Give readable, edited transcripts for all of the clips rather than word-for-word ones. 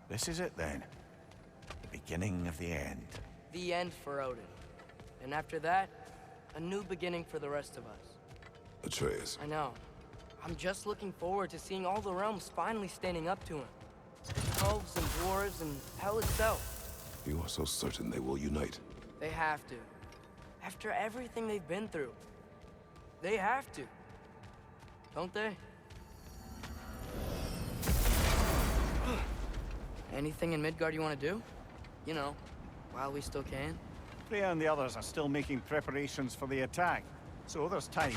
This is it then. The beginning of the end. The end for Odin. And after that, a new beginning for the rest of us. Atreus. I know. I'm just looking forward to seeing all the realms finally standing up to him. Elves and dwarves and hell itself. You are so certain they will unite. They have to. After everything they've been through. They have to. Don't they? Anything in Midgard you want to do? You know, while we still can. Freya and the others are still making preparations for the attack, so there's time.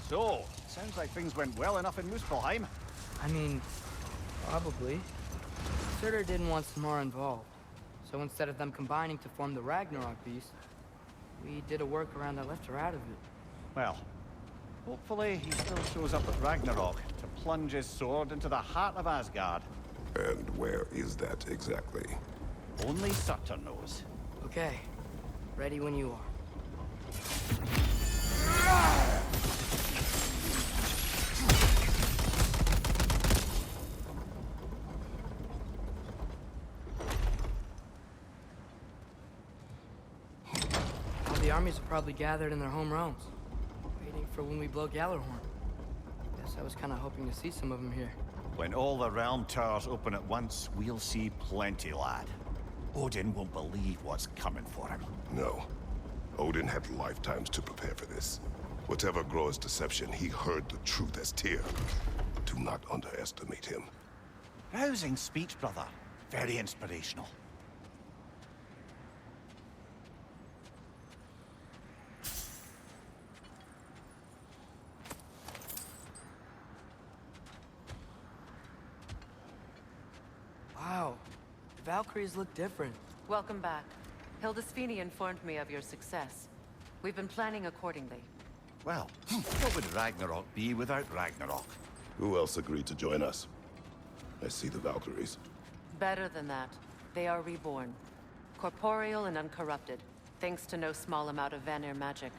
So, sounds like things went well enough in Muspelheim. I mean, probably. Surtur didn't want Samara involved. So instead of them combining to form the Ragnarok beast, we did a workaround that left her out of it. Well, hopefully he still shows up at Ragnarok to plunge his sword into the heart of Asgard. And where is that exactly? Only Surtur knows. Okay. Ready when you are. The armies are probably gathered in their home realms, waiting for when we blow Gjallarhorn. Guess I was kind of hoping to see some of them here. When all the realm towers open at once, we'll see plenty, lad. Odin won't believe what's coming for him. No. Odin had lifetimes to prepare for this. Whatever Groa's deception, he heard the truth as Tyr. Do not underestimate him. Rousing speech, brother. Very inspirational. Wow, the Valkyries look different. Welcome back. Hildisvini informed me of your success. We've been planning accordingly. Well, what would Ragnarok be without Ragnarok? Who else agreed to join us? I see the Valkyries. Better than that. They are reborn. Corporeal and uncorrupted, thanks to no small amount of Vanir magic.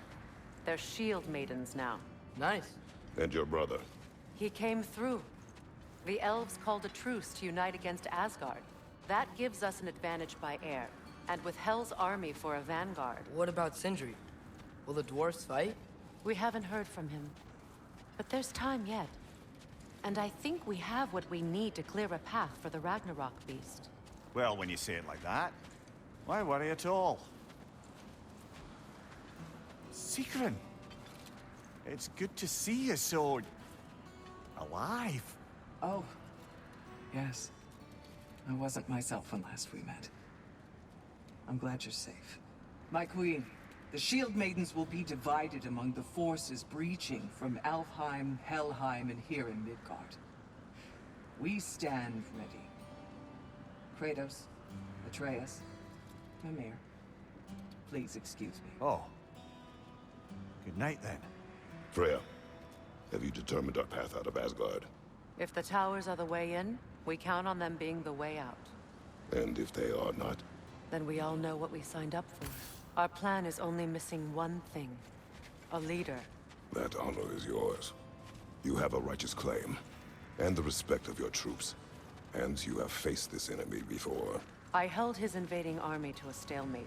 They're shield maidens now. Nice. And your brother. He came through. The elves called a truce to unite against Asgard. That gives us an advantage by air, and with Hel's army for a vanguard. What about Sindri? Will the dwarves fight? We haven't heard from him. But there's time yet. And I think we have what we need to clear a path for the Ragnarok beast. Well, when you say it like that, why worry at all? Sigrun! It's good to see you so... alive. Oh, yes. I wasn't myself when last we met. I'm glad you're safe. My queen, the Shield Maidens will be divided among the forces breaching from Alfheim, Helheim, and here in Midgard. We stand ready. Kratos, Atreus, Mimir, please excuse me. Oh. Good night, then. Freya, have you determined our path out of Asgard? If the towers are the way in, we count on them being the way out. And if they are not? Then we all know what we signed up for. Our plan is only missing one thing. A leader. That honor is yours. You have a righteous claim, and the respect of your troops. And you have faced this enemy before. I held his invading army to a stalemate.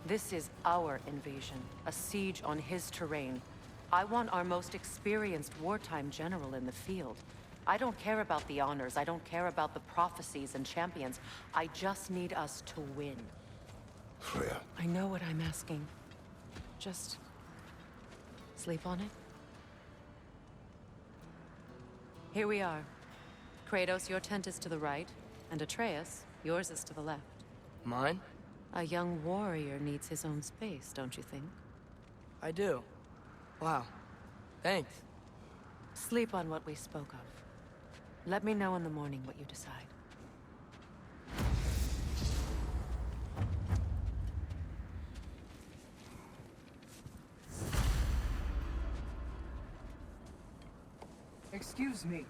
This is our invasion, a siege on his terrain. I want our most experienced wartime general in the field. I don't care about the honors. I don't care about the prophecies and champions. I just need us to win. Freya, I know what I'm asking. Just sleep on it. Here we are. Kratos, your tent is to the right, and Atreus, yours is to the left. Mine? A young warrior needs his own space, don't you think? I do. Wow. Thanks. Sleep on what we spoke of. Let me know in the morning what you decide. Excuse me.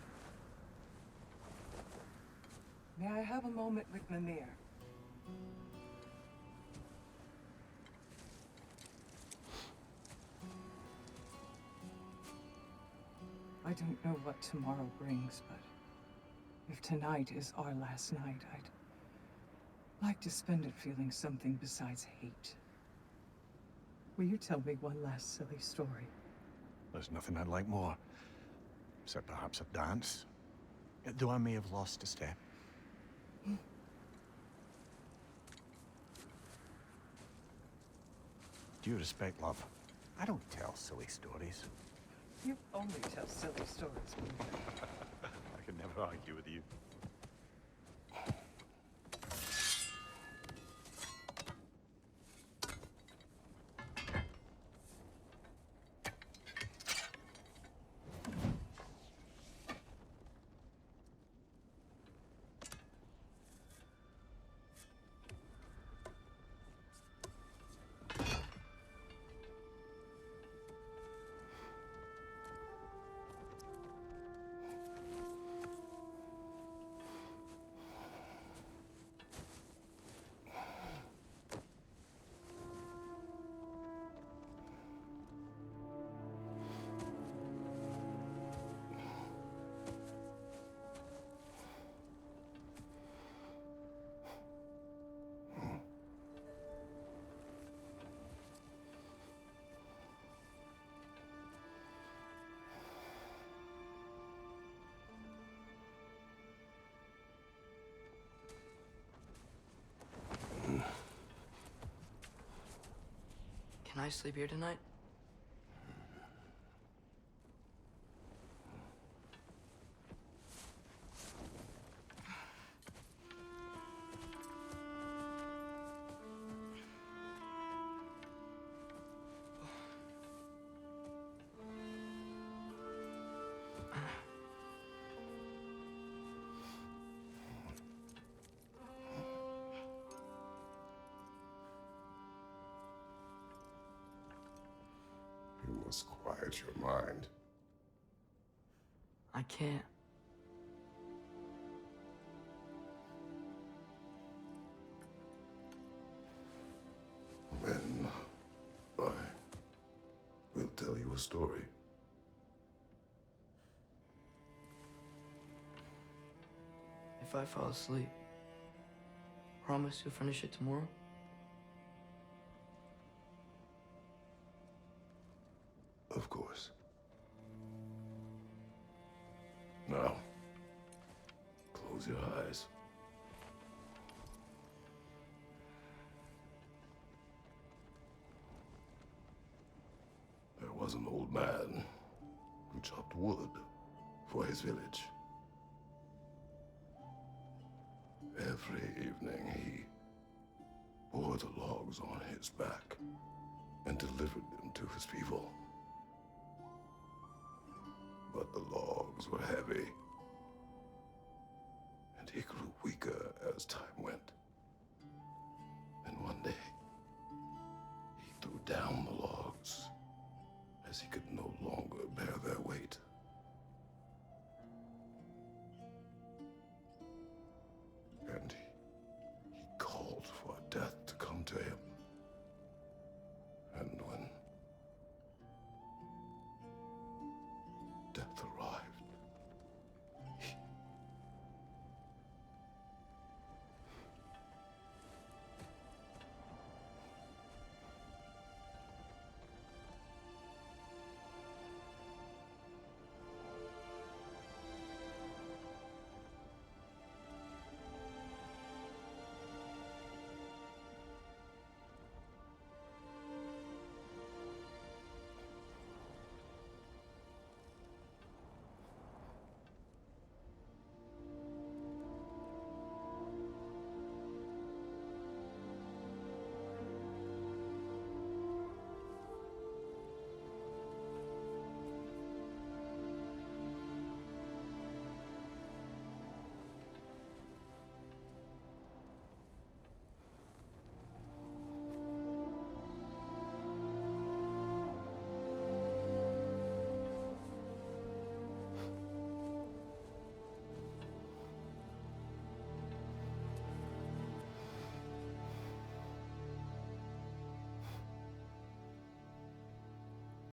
May I have a moment with Mimir? I don't know what tomorrow brings, but if tonight is our last night, I'd like to spend it feeling something besides hate. Will you tell me one last silly story? There's nothing I'd like more. Except perhaps a dance. Though I may have lost a step. Due respect, love. I don't tell silly stories. You only tell silly stories, Mimir. I can never argue with you. Can I sleep here tonight? you must quiet your mind. I can't. Then I will tell you a story. If I fall asleep, promise you'll finish it tomorrow? Of course. Now, close your eyes. There was an old man who chopped wood for his village. Every evening he bore the logs on his back and delivered them to his people. But the logs were heavy, and he grew weaker as time went.